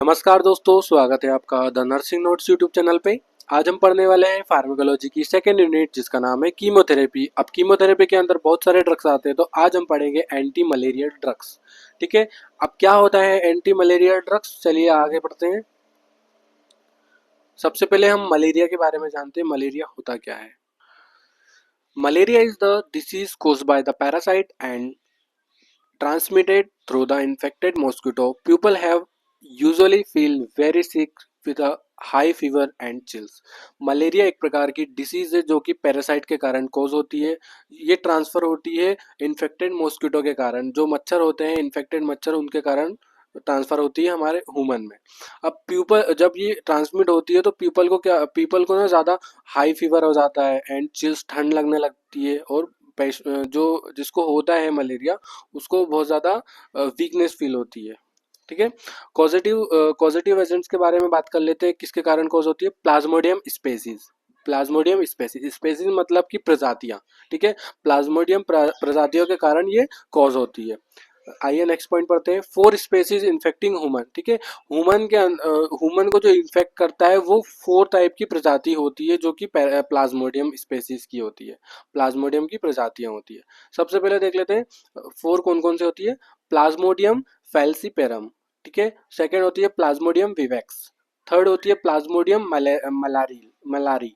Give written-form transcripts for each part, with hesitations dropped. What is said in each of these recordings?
नमस्कार दोस्तों, स्वागत है आपका the nursing notes YouTube channel पे। आज हम पढ़ने वाले हैं फार्माकोलॉजी की सेकेंड यूनिट जिसका नाम है कीमोथेरेपी। अब कीमोथेरेपी के अंदर बहुत सारे ड्रग्स आते हैं, तो आज हम पढ़ेंगे एंटी मलेरियल ड्रग्स। ठीक है, अब क्या होता है एंटी मलेरियल ड्रग्स, चलिए आगे बढ़ते हैं। सबसे पहले हम मलेरिया के बारे में जानते हैं, मलेरिया होता क्या है। Malaria is the disease caused by the parasite and transmitted through the infected mosquito. People have usually feel very sick with a high fever and chills. Malaria एक प्रकार की डिसीज है जो कि पैरासाइट के कारण कोज होती है। ये ट्रांसफर होती है इन्फेक्टेड मॉस्किटो के कारण, जो मच्छर होते हैं इन्फेक्टेड मच्छर, उनके कारण ट्रांसफर होती है हमारे ह्यूमन में। अब पीपल जब ये ट्रांसमिट होती है तो पीपल को ना ज़्यादा हाई फीवर हो जाता है एंड चिल्स, ठंड लगने लगती है, और जो जिसको होता है मलेरिया उसको बहुत ज़्यादा वीकनेस फील होती है। ठीक है, कॉजेटिव एजेंट्स के बारे में बात कर लेते हैं, किसके कारण कॉज होती है। Plasmodium species. Plasmodium species, species मतलब कि प्रजातियां। ठीक है, प्लाज्मोडियम प्रजातियों के कारण ये कॉज होती है। आइए नेक्स्ट पॉइंट पढ़ते हैं। 4 स्पेसीज इन्फेक्टिंग ह्यूमन। ठीक है, ह्यूमन को जो इन्फेक्ट करता है वो 4 टाइप की प्रजाति होती है जो कि प्लाज्मोडियम स्पेसीज की होती है, प्लाज्मोडियम की प्रजातियां होती है। सबसे पहले देख लेते हैं 4 कौन कौन से होती है। Plasmodium falciparum. ठीक है, सेकेंड होती है प्लाज्मोडियम विवेक्स, थर्ड होती है प्लाज्मोडियम मलारी,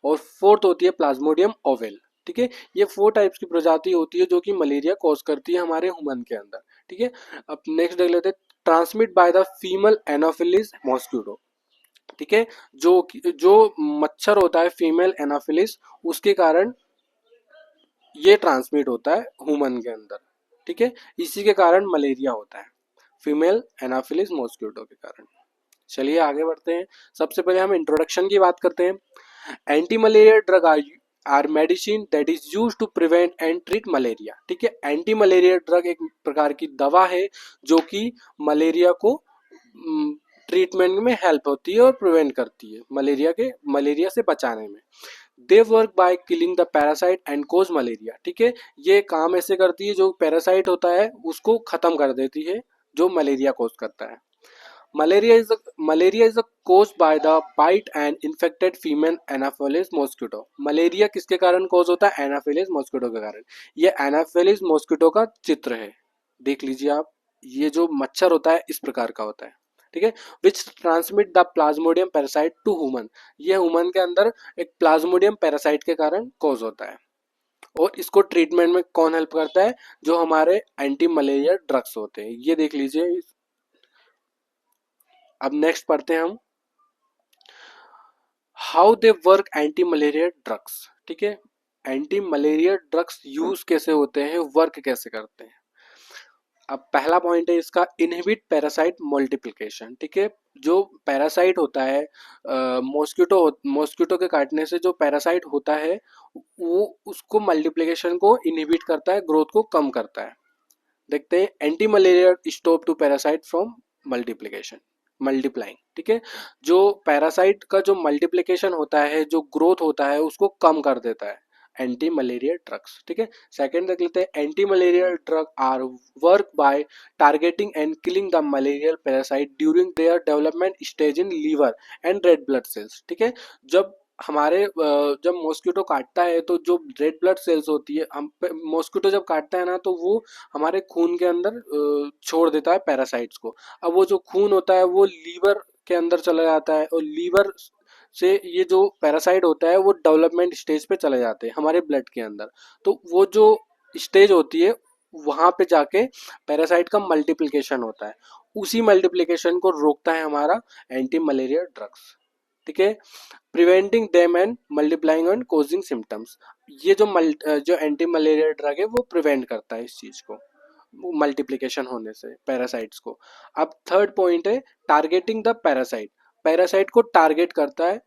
और फोर्थ होती है प्लाज्मोडियम ओवेल। ठीक है, ये 4 टाइप्स की प्रजाति होती है जो कि मलेरिया कॉज करती है हमारे ह्यूमन के अंदर। ठीक है, अब नेक्स्ट देख लेते हैं। Transmit by the female Anopheles mosquito. ठीक है, जो मच्छर होता है फीमेल एनाफिलिस, उसके कारण ये ट्रांसमिट होता है ह्यूमन के अंदर। ठीक है, इसी के कारण मलेरिया होता है, फीमेल एनाफिलिस मॉस्किटो के कारण। चलिए आगे बढ़ते हैं। सबसे पहले हम इंट्रोडक्शन की बात करते हैं। Anti malaria drug are medicine that is use to prevent and treat malaria. ठीक है, एंटी मलेरिया ड्रग एक प्रकार की दवा है जो कि मलेरिया को ट्रीटमेंट में हेल्प होती है और प्रिवेंट करती है मलेरिया से बचाने में। They work by killing the parasite and cause malaria. ठीक है, ये काम ऐसे करती है, जो पैरासाइट होता है उसको खत्म कर देती है जो मलेरिया कोज करता है। Malaria is caused by the bite and infected female anopheles mosquito। Malaria किसके कारण कॉज होता है, एनाफिलिस मॉस्किटो के कारण। ये एनाफिलिस मॉस्किटो का चित्र है, देख लीजिए आप। ये जो मच्छर होता है इस प्रकार का होता है। ठीक है, which transmit the plasmodium parasite to human. ये ह्यूमन के अंदर एक प्लाज्मोडियम पैरासाइट के कारण कॉज होता है। और इसको ट्रीटमेंट में कौन हेल्प करता है, जो हमारे एंटी मलेरिया ड्रग्स होते हैं, ये देख लीजिए। अब नेक्स्ट पढ़ते हैं हम how they work anti malaria drugs. ठीक है, एंटी मलेरिया ड्रग्स यूज कैसे होते हैं, वर्क कैसे करते हैं। अब पहला पॉइंट है इसका, इनहिबिट पैरासाइट मल्टीप्लिकेशन। ठीक है, जो पैरासाइट होता है मॉस्किटो के काटने से जो पैरासाइट होता है वो उसको मल्टीप्लिकेशन को इनहिबिट करता है, ग्रोथ को कम करता है। देखते हैं, anti malaria stop to parasite from multiplication multiplying. ठीक है, जो पैरासाइट का जो मल्टीप्लिकेशन होता है, जो ग्रोथ होता है, उसको कम कर देता है एंटी मलेरिया ड्रग्स। ठीक है, सेकेंड देख लेते हैं। Anti malaria drug are work by targeting and killing the malarial parasite during their development stage in liver and red blood cells. ठीक है, जब जब मॉस्किटो काटता है तो जो रेड ब्लड सेल्स होती है, हम मॉस्किटो जब काटता है ना तो वो हमारे खून के अंदर छोड़ देता है पैरासाइट्स को। अब वो जो खून होता है वो लीवर के अंदर चला जाता है, और लीवर से ये जो पैरासाइट होता है वो डेवलपमेंट स्टेज पे चले जाते हैं हमारे ब्लड के अंदर। तो वो जो स्टेज होती है वहां पे जाके पैरासाइट का मल्टीप्लिकेशन होता है, उसी मल्टीप्लिकेशन को रोकता है हमारा एंटी मलेरिया ड्रग्स। ठीक है, preventing them and multiplying and causing symptoms. ये जो एंटी मलेरिया ड्रग है वो प्रिवेंट करता है इस चीज को, मल्टीप्लिकेशन होने से पैरासाइट्स को। अब थर्ड पॉइंट है टारगेटिंग द पैरासाइट। पैरासाइट को टारगेट करता है।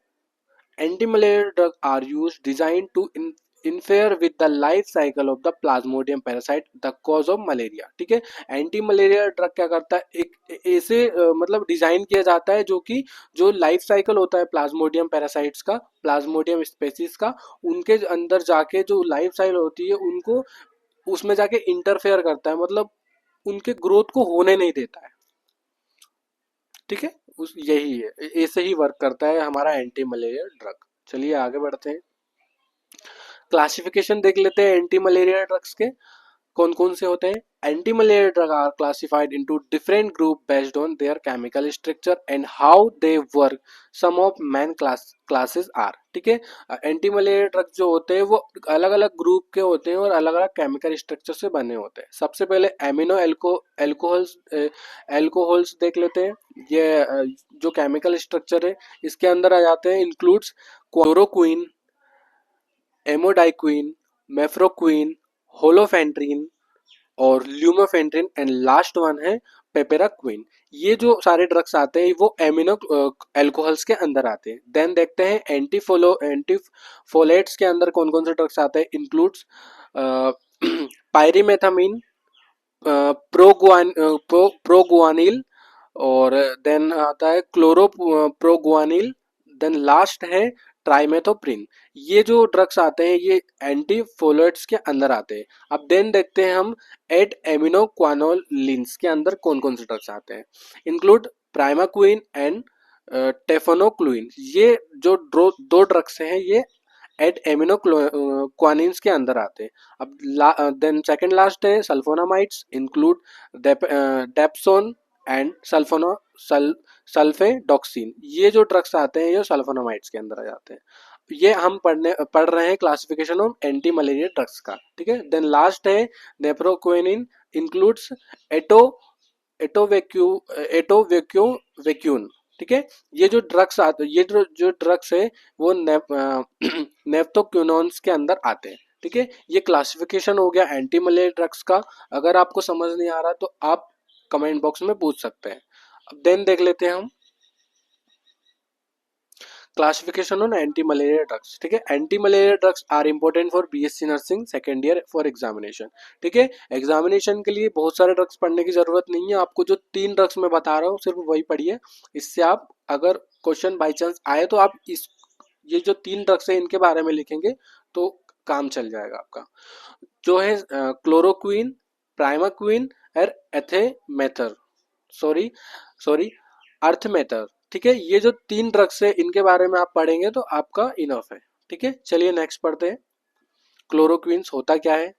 Anti malaria drug are use design to interfere with the life cycle of the plasmodium parasite the cause of malaria. ठीक है, एंटी मलेरिया ड्रग क्या करता है, एक ऐसे मतलब डिजाइन किया जाता है जो कि जो लाइफ साइकिल होता है प्लाज्मोडियम पैरासाइट्स का, प्लाज्मोडियम स्पेसीज का, उनके अंदर जाके जो लाइफ साइकिल होती है उनको उसमें जाके इंटरफेयर करता है, मतलब उनके ग्रोथ को होने नहीं देता है। ठीक है, उस यही है, ऐसे ही वर्क करता है हमारा एंटी मलेरिया ड्रग। चलिए आगे बढ़ते हैं। क्लासिफिकेशन देख लेते हैं एंटी मलेरिया ड्रग्स के कौन कौन से होते हैं। Anti malaria drug are classified into different group based on their chemical structure and how they work. Some of main classes are, ठीक है। एंटी मलेरिया ड्रग जो होते हैं वो अलग अलग ग्रुप के होते हैं और अलग अलग केमिकल स्ट्रक्चर से बने होते हैं। सबसे पहले एमिनो एल्कोहल्स एल्कोहल्स देख लेते हैं। ये जो केमिकल स्ट्रक्चर है इसके अंदर आ जाते हैं, इंक्लूड्स क्लोरोक्विन, एमोडाइक्विन, मेफ्रोक्विन, होलोफेंट्रिन और ल्यूमोफेंट्रिन एंड लास्ट वन है पेपेराक्विन। ये जो सारे ड्रग्स आते हैं वो एमिनो एल्कोहल्स के अंदर आते हैं। देन देखते हैं एंटीफोलेट्स के अंदर कौन कौन से ड्रग्स आते हैं। इंक्लूड्स पायरीमेथामीन, प्रोगुआनिल और देन आता है प्रोगुआनिल, देन लास्ट है ट्राइमेथोप्रिन। ये जो ड्रग्स आते हैं ये एंटीफोलेट्स के अंदर आते हैं। अब देन देखते हैं हम 8 एमिनोक्वानोलिन्स के अंदर कौन कौन से ड्रग्स आते हैं। Include primaquine and tafenoquine. ये जो दो ड्रग्स हैं ये 8 एमिनोक्वानिन्स के अंदर आते हैं। अब देन सेकंड लास्ट है सल्फोनामाइड्स, इंक्लूड डेप्सोन एंड सल्फेडॉक्सिन। ये जो ड्रग्स आते हैं ये सल्फोनामाइड्स के अंदर आ जाते हैं। ये हम पढ़ रहे हैं classification of anti malaria drugs का, ठीक है। देन लास्ट है नेप्रोक्वेनिन, इंक्लूड्स एटो एटोवेक्यू एटोवेक्यून, ठीक है। ये जो ड्रग्स आते ये जो ड्रग्स है वो नेप्टोक्यूनोन्स के अंदर आते हैं, ठीक है। ये क्लासिफिकेशन हो गया एंटी मलेरिया ड्रग्स का। अगर आपको समझ नहीं आ रहा तो आप कमेंट बॉक्स में पूछ सकते हैं। अब देन देख लेते हैं हम classification on anti malaria drugs, ठीक है। Anti malaria drugs are important for BSc nursing second year for examination, ठीक है। एग्जामिनेशन के लिए बहुत सारे ड्रग्स पढ़ने की जरूरत नहीं है, आपको जो 3 ड्रग्स मैं बता रहा हूँ सिर्फ वही पढ़िए। इससे आप अगर क्वेश्चन बाई चांस आए तो आप इस ये जो 3 ड्रग्स है इनके बारे में लिखेंगे तो काम चल जाएगा आपका। जो है क्लोरोक्विन, प्राइमाक्विन और एथेमेथर सॉरी सॉरी अर्थमेथर, ठीक है। ये जो 3 ड्रग्स है इनके बारे में आप पढ़ेंगे तो आपका इनफ है, ठीक है। चलिए नेक्स्ट पढ़ते हैं क्लोरोक्विन्स होता क्या है।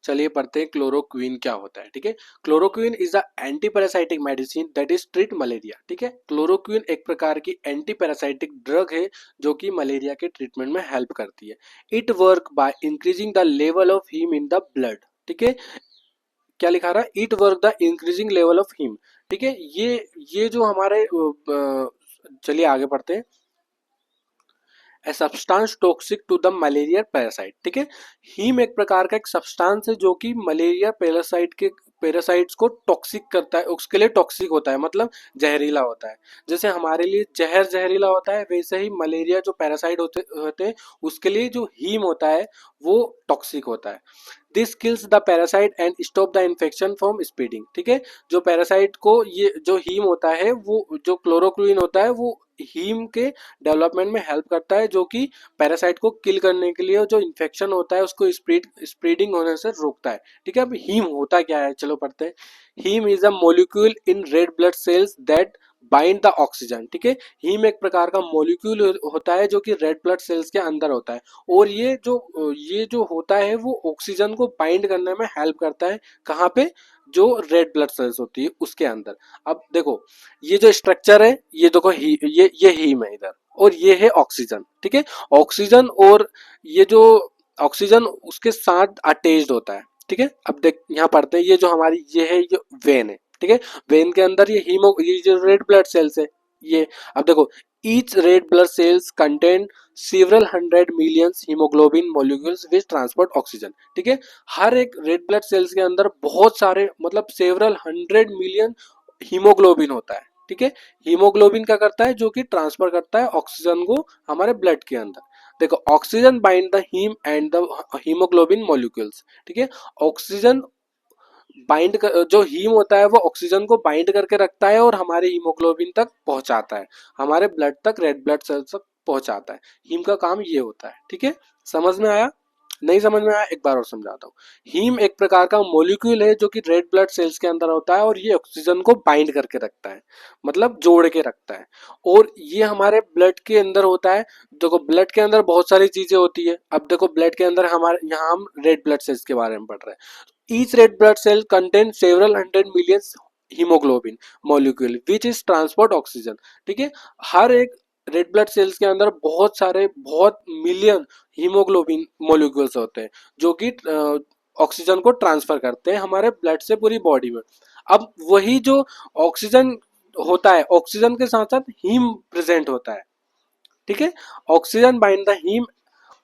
चलिए पढ़ते हैं क्लोरोक्विन क्या होता है, ठीक है। Chloroquine is a anti parasitic medicine that is treat malaria, ठीक है। क्लोरोक्विन एक प्रकार की एंटी पैरासाइटिक ड्रग है जो कि मलेरिया के ट्रीटमेंट में हेल्प करती है। It work by increasing the level of haem in the blood, ठीक है। क्या लिखा रहा है, it work the increasing level of haem, ठीक है। ये जो हमारे चलिए आगे पढ़ते हैं। A substance toxic to the malaria parasite, ठीक है। हीम एक प्रकार का एक सब्सटेंस है जो कि मलेरिया पैरासाइट्स को टॉक्सिक करता है, उसके लिए टॉक्सिक होता है, मतलब जहरीला होता है। जैसे हमारे लिए जहर जहरीला होता है वैसे ही मलेरिया जो पैरासाइट होते हैं उसके लिए जो हीम होता है वो टॉक्सिक होता है। This kills the parasite and stop the infection from spreading, ठीक है। जो पैरासाइट को ये जो हीम होता है वो जो क्लोरोक्विन होता है वो हीम के डेवलपमेंट में हेल्प करता है जो कि पैरासाइट को किल करने के लिए जो इन्फेक्शन होता है उसको स्प्रेडिंग होने से रोकता है, ठीक है। अब हीम होता क्या है चलो पढ़ते हैं। Haem is a molecule in red blood cells that bind the oxygen, ठीक है। हीम एक प्रकार का मॉलिक्यूल होता है जो कि रेड ब्लड सेल्स के अंदर होता है और ये जो होता है वो ऑक्सीजन को बाइंड करने में हेल्प करता है। कहाँ पे, जो रेड ब्लड सेल्स होती है उसके अंदर। अब देखो ये जो स्ट्रक्चर है ये देखो ये हीम है इधर और ये है ऑक्सीजन, ठीक है। ऑक्सीजन और ये जो ऑक्सीजन उसके साथ अटैच्ड होता है, ठीक है। अब देख यहाँ पढ़ते हैं, ये जो हमारी ये है ये वेन है, ठीक है। वेन के अंदर ये जो रेड ब्लड सेल्स है ये। अब देखो each red blood sales contain several hundred millions hemoglobin molecules which transport oxygen, ठीक है। हर एक रेड ब्लड सेल्स के अंदर बहुत सारे मतलब सेवरल 100 मिलियन हीमोग्लोबिन होता है, ठीक है। हीमोग्लोबिन क्या करता है, जो कि ट्रांसफर करता है ऑक्सीजन को हमारे ब्लड के अंदर। देखो oxygen bind the haem and the haemoglobin molecules, ठीक है। ऑक्सीजन बाइंड जो हीम होता है वो ऑक्सीजन को बाइंड करके रखता है और हमारे हीमोग्लोबिन तक पहुंचाता है, हमारे ब्लड तक रेड ब्लड सेल्स तक पहुंचाता है। हीम का काम ये होता है, ठीक है। समझ में आया। नहीं समझ में आया, एक बार और समझाता हूँ। हीम एक प्रकार का मॉलिक्यूल है जो कि रेड ब्लड सेल्स के अंदर होता है और ये ऑक्सीजन को बाइंड करके रखता है, मतलब जोड़ के रखता है। और ये हमारे ब्लड के अंदर होता है। देखो ब्लड के अंदर बहुत सारी चीजें होती है। अब देखो ब्लड के अंदर हमारे यहाँ हम रेड ब्लड सेल्स के बारे में पढ़ रहे हैं। Each red blood cell contain several hundred million haemoglobin molecule which is transport oxygen. ठीक है, हर एक रेड ब्लड सेल्स के अंदर बहुत सारे, बहुत मिलियन हीमोग्लोबिन मॉलिक्यूल्स होते हैं जो कि ऑक्सीजन को ट्रांसफर करते हैं हमारे ब्लड से पूरी बॉडी में। अब वही जो ऑक्सीजन होता है, ऑक्सीजन के साथ साथ हीम प्रेजेंट होता है। ठीक है, oxygen bind the haem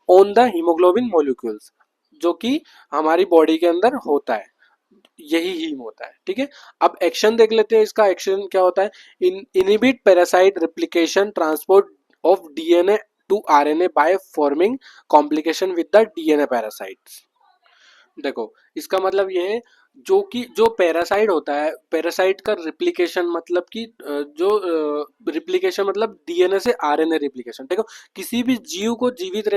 on the haemoglobin molecules, जो कि हमारी बॉडी के अंदर होता है, यही हीम होता है। ठीक है, अब एक्शन देख लेते हैं। इसका एक्शन क्या होता है? Inhibit parasite replication transport of DNA to RNA by forming complication with the DNA parasites. देखो इसका मतलब ये है, जो कि जो पैरासाइट होता है, पैरासाइट का रिप्लिकेशन मतलब कि जो रिप्लिकेशन मतलब डीएनए से आरएनए रिप्लिकेशन। देखो किसी भी जीव को जीवित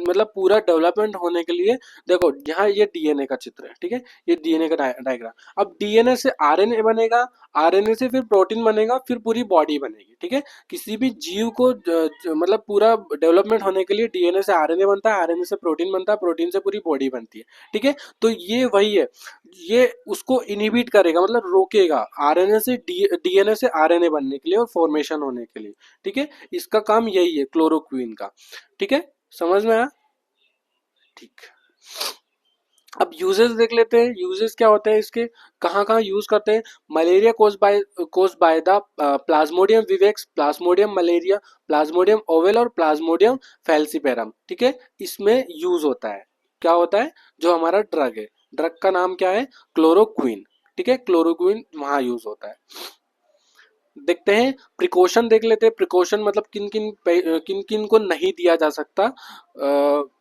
मतलब पूरा डेवलपमेंट होने के लिए, देखो यहाँ ये डीएनए का चित्र है। ठीक है, ये डीएनए का डायग्राम। अब डीएनए से आरएनए बनेगा, आरएनए से फिर प्रोटीन बनेगा, फिर पूरी बॉडी बनेगी। ठीक है, किसी भी जीव को मतलब पूरा डेवलपमेंट होने के लिए डीएनए से आरएनए बनता है, आरएनए से प्रोटीन बनता है, प्रोटीन से पूरी बॉडी बनती है। ठीक है, तो ये वही है, ये उसको इनहिबिट करेगा, मतलब रोकेगा आरएनए से डीएनए से आरएनए बनने के लिए और फॉर्मेशन होने के लिए। ठीक है, इसका काम यही है क्लोरोक्वीन का। ठीक है, समझ में आया? ठीक, अब यूजेस देख लेते हैं। यूजेस क्या होते हैं इसके, कहाँ कहाँ यूज करते हैं? Malaria cause by the plasmodium vivax, plasmodium malaria, plasmodium ovale और प्लाज्मोडियम फैल्सीपेरम। ठीक है, इसमें यूज होता है। क्या होता है? जो हमारा ड्रग है, ड्रग का नाम क्या है? क्लोरोक्वीन। ठीक है, क्लोरोक्वीन वहां यूज होता है। देखते हैं प्रिकॉशन देख लेते हैं। प्रिकॉशन मतलब किन किन को नहीं दिया जा सकता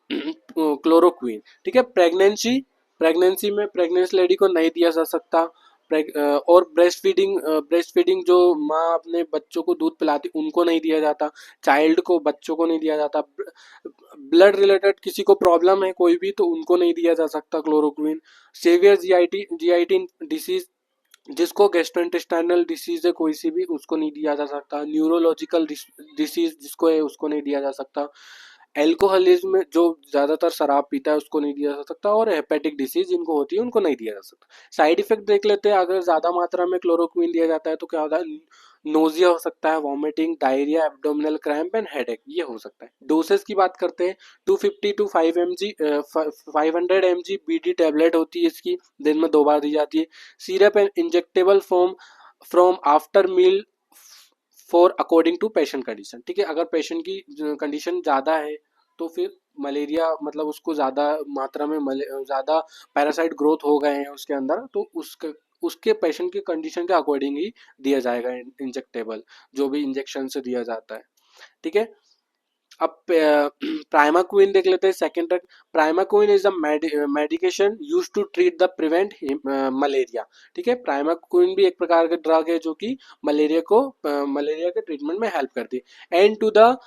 क्लोरोक्वीन। ठीक है, प्रेगनेंसी, प्रेगनेंसी में प्रेग्नेंट लेडी को नहीं दिया जा सकता। और ब्रेस्ट फीडिंग, ब्रेस्ट फीडिंग जो माँ अपने बच्चों को दूध पिलाती उनको नहीं दिया जाता। चाइल्ड को, बच्चों को नहीं दिया जाता। ब्लड रिलेटेड किसी को प्रॉब्लम है कोई भी, तो उनको नहीं दिया जा सकता क्लोरोक्वीन। सेवियर जीआईटी डिसीज, जिसको गैस्ट्रोइंटेस्टाइनल डिसीज है कोई सी भी, उसको नहीं दिया जा सकता। न्यूरोलॉजिकल डिसीज जिसको है उसको नहीं दिया जा सकता। एल्कोहलिज्म में जो ज्यादातर शराब पीता है उसको नहीं दिया जा सकता। और हेपेटिक डिसीज जिनको होती है उनको नहीं दिया जा सकता। साइड इफेक्ट देख लेते हैं। अगर ज्यादा मात्रा में क्लोरोक्वीन दिया जाता है तो क्या होता है? नोजिया हो सकता है, vomiting, diarrhoea, abdominal cramp and headache, ये हो सकता है। डोसेस की बात करते हैं। 250 to 5 mg 500 mg BD tablet होती है इसकी, दिन में 2 बार दी जाती है। Syrup and injectable form from after meal for according to patient condition. ठीक है, अगर पेशेंट की कंडीशन ज़्यादा है तो फिर मलेरिया, मतलब उसको ज़्यादा मात्रा में ज़्यादा पैरासाइट ग्रोथ हो गए हैं उसके अंदर, तो उसके पेशेंट के कंडीशन के अकॉर्डिंग ही दिया जाएगा इंजेक्टेबल, जो भी इंजेक्शन से दिया जाता है। ठीक है, अब प्राइमाक्विन देख लेते हैं। Second drug, primaquine is a medication use to treat the prevent malaria. ठीक है, प्राइमाक्विन भी एक प्रकार का ड्रग है जो कि मलेरिया को मलेरिया के ट्रीटमेंट में हेल्प करती है। And to the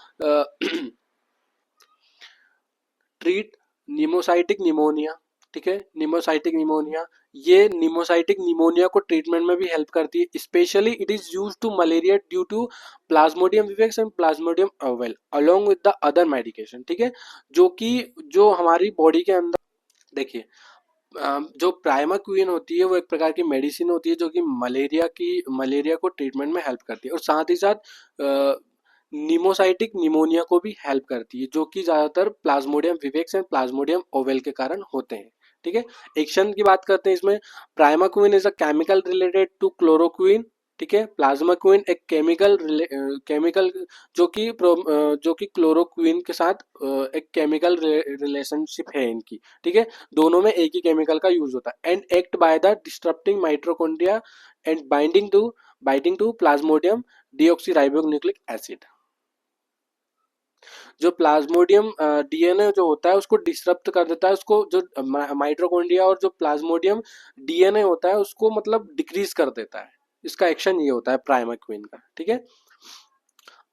treat pneumocystic pneumonia. ठीक है, निमोसाइटिक निमोनिया, ये निमोसाइटिक निमोनिया को ट्रीटमेंट में भी हेल्प करती है। Specially it is use to malaria due to plasmodium vivax and plasmodium ovale along with the other medication. ठीक है, जो कि जो हमारी बॉडी के अंदर, देखिए जो प्राइमाक्विन होती है वो एक प्रकार की मेडिसिन होती है जो कि मलेरिया को ट्रीटमेंट में हेल्प करती है, और साथ ही साथ निमोसाइटिक निमोनिया को भी हेल्प करती है, जो कि ज्यादातर Plasmodium vivax and plasmodium oval के कारण होते हैं। ठीक है, एक्शन की बात करते हैं इसमें। Primaquine is a chemical related to chloroquine. ठीक है, प्लाज्माक्विन एक केमिकल जो कि क्लोरोक्विन के साथ एक केमिकल रिलेशनशिप है इनकी। ठीक है, दोनों में एक ही केमिकल का यूज होता है। And act by the disturbing mitochondria and binding to plasmodium deoxyribonucleic acid. जो प्लाज्मोडियम डीएनए जो होता है उसको डिसरप्ट कर देता है, उसको जो माइट्रोकॉन्ड्रिया और जो प्लाज्मोडियम डीएनए होता है उसको मतलब डिक्रीज कर देता है। इसका एक्शन ये होता है प्राइमाक्विन का। ठीक है,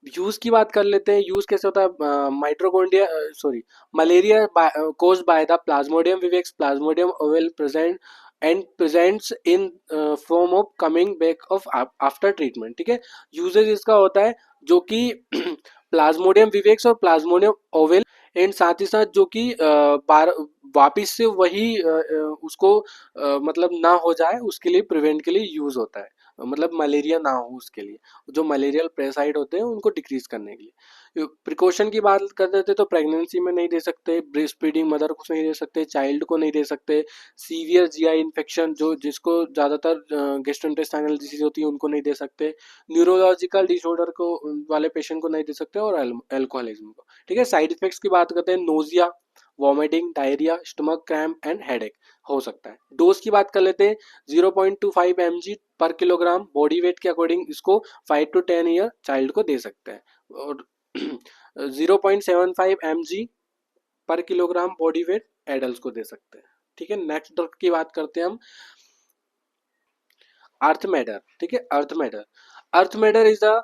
यूज की बात कर लेते हैं। यूज कैसे होता है? Mitochondria sorry malaria caused by the plasmodium vivax Plasmodium oval present and presents in form of coming back of after treatment. ठीक है, यूजेज इसका होता है जो कि प्लाज्मोडियम विवेक्स और प्लाज्मोडियम ओवेल एंड साथ ही साथ जो कि बार वापिस से वही उसको मतलब ना हो जाए उसके लिए प्रिवेंट के लिए यूज होता है। मतलब मलेरिया ना हो उसके लिए, जो मलेरियल पैरासाइट होते हैं उनको डिक्रीज करने के लिए। प्रिकॉशन की बात कर रहे थे तो प्रेगनेंसी में नहीं दे सकते, ब्रेस्ट फीडिंग मदर को नहीं दे सकते, चाइल्ड को नहीं दे सकते, सीवियर जीआई इन्फेक्शन जो जिसको ज़्यादातर गेस्ट्रोइंटेस्टाइनल डिसीज होती है उनको नहीं दे सकते, न्यूरोलॉजिकल डिसऑर्डर को वाले पेशेंट को नहीं दे सकते, और एल्कोहलिज्म को। ठीक है, साइड इफेक्ट्स की बात करते हैं, nausea, vomiting, diarrhoea, stomach cramp and headache हो सकता है। डोज की बात कर लेते हैं, 0.25 mg पर किलोग्राम बॉडी वेट के अकॉर्डिंग इसको 5 to 10 ईयर चाइल्ड को दे सकते हैं, और 0.75 mg पर किलोग्राम बॉडी वेट एडल्ट को दे सकते हैं। ठीक है, नेक्स्ट ड्रग की बात करते हैं हम, अर्थमेडर। ठीक है, artemether, artemether is a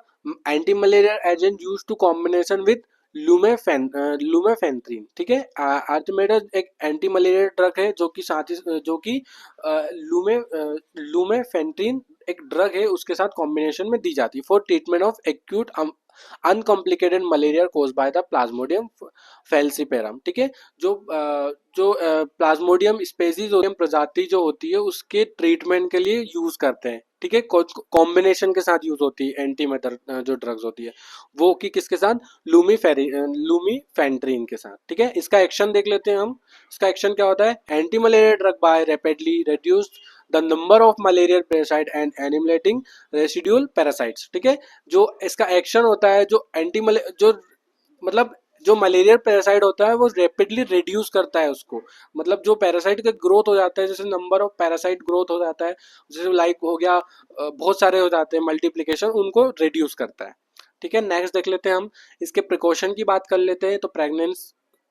anti malaria agent use to combination with lumefantrine. ठीक है, अर्थमेडर एक एंटी मलेरिया ड्रग है जो कि साथ ही जो कि लूमेफेंट्रीन एक ड्रग है उसके साथ कॉम्बिनेशन में दी जाती है for treatment of acute uncomplicated malaria cause by the plasmodium falciparum. ठीक है, जो प्लाज्मोडियम स्पेसीज प्रजाति जो होती है उसके ट्रीटमेंट के लिए यूज करते हैं। ठीक है, कॉम्बिनेशन के साथ यूज होती है एंटी मेटर जो ड्रग्स होती है वो कि किसके साथ, लूमीफेंट्रीन के साथ। ठीक है, इसका एक्शन देख लेते हैं हम। इसका एक्शन क्या होता है, anti malaria drug by rapidly reduce the number of malarial parasite and eliminating residual parasites. ठीक है, जो इसका एक्शन होता है, जो एंटी जो मतलब जो मलेरियल पैरासाइट होता है वो रैपिडली रिड्यूस करता है उसको, मतलब जो पैरासाइट का ग्रोथ हो जाता है, जैसे नंबर ऑफ पैरासाइट ग्रोथ हो जाता है, जैसे लाइक हो गया बहुत सारे हो जाते हैं मल्टीप्लिकेशन, उनको रिड्यूस करता है। ठीक है, नेक्स्ट देख लेते हैं हम, इसके प्रिकॉशन की बात कर लेते हैं। तो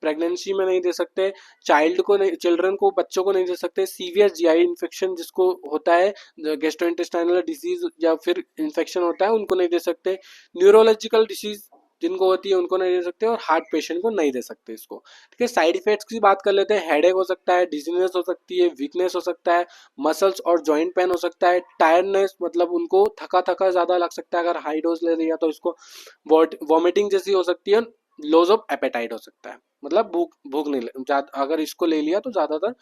प्रेगनेंसी में नहीं दे सकते, चाइल्ड को नहीं, चिल्ड्रन को, बच्चों को नहीं दे सकते, सीवियर जीआई इन्फेक्शन जिसको होता है गैस्ट्रोइंटेस्टाइनल डिसीज या फिर इन्फेक्शन होता है उनको नहीं दे सकते, न्यूरोलॉजिकल डिसीज जिनको होती है उनको नहीं दे सकते, और हार्ट पेशेंट को नहीं दे सकते इसको। ठीक है, साइड इफेक्ट्स की बात कर लेते हैं, हेडेक हो सकता है, डिजीनेस हो सकती है, वीकनेस हो सकता है, मसल्स और जॉइंट पेन हो सकता है, टायर्डनेस मतलब उनको थका थका ज्यादा लग सकता है अगर हाई डोज ले लिया तो इसको, वॉमिटिंग जैसी हो सकती है, लॉस ऑफ एपेटाइट हो सकता है, मतलब भूख नहीं, अगर इसको ले लिया तो ज्यादातर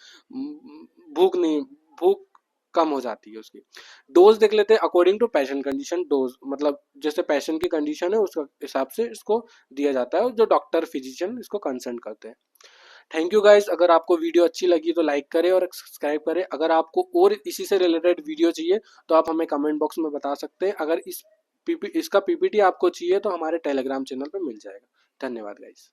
भूख नहीं, भूख कम हो जाती है उसकी। डोज देख लेते हैं, according to patient condition dose, मतलब जैसे पेशेंट की कंडीशन है उस हिसाब से इसको दिया जाता है, जो डॉक्टर फिजिशियन इसको कंसल्ट करते हैं। थैंक यू गाइस, अगर आपको वीडियो अच्छी लगी तो लाइक करें और सब्सक्राइब करें। अगर आपको और इसी से रिलेटेड वीडियो चाहिए तो आप हमें कमेंट बॉक्स में बता सकते हैं। अगर इसका पीपीटी आपको चाहिए तो हमारे टेलीग्राम चैनल पर मिल जाएगा। धन्यवाद गाइस।